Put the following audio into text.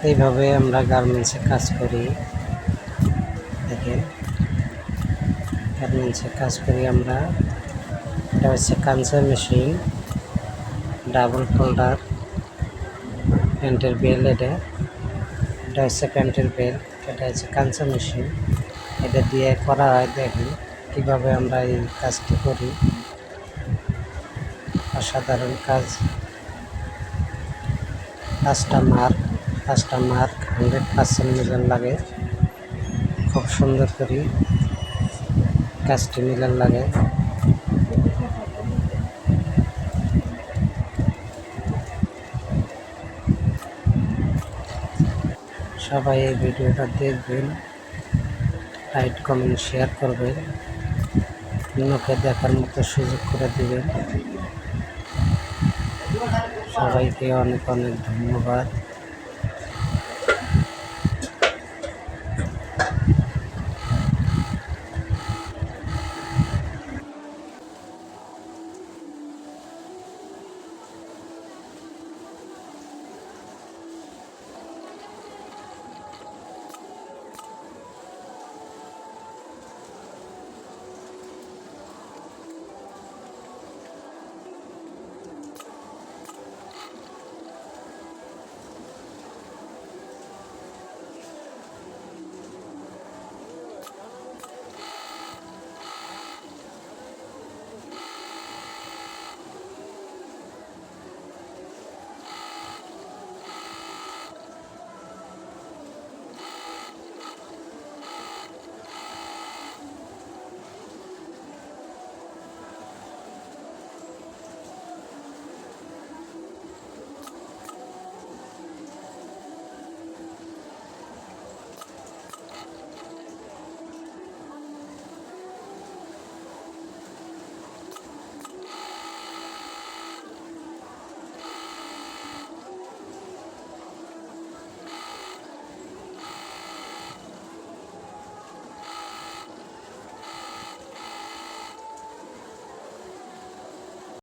এইভাবে আমরা গার্মেন্টসে কাজ করি। দেখেন, গার্মেন্টসে কাজ করি আমরা। এটা হচ্ছে কাঞ্চা মেশিন, ডাবল ফোল্ডার প্যান্টের বেল। এটা হচ্ছে প্যান্টের বেল। এটা হচ্ছে কাঞ্চা মেশিন, এটা দিয়ে করা হয়। দেখেন কিভাবে আমরা এই কাজটি করি, অসাধারণ কাজ। কাজটা মার্ক 100% মিলান লাগে, খুব সুন্দর করি কাজটি মিলান লাগে। সবাই এই ভিডিওটা দেখবেন, লাইক কমেন্ট শেয়ার করবেন, অন্যকে দেখার মতো সুযোগ করে দিবেন। সবাইকে অনেক অনেক ধন্যবাদ।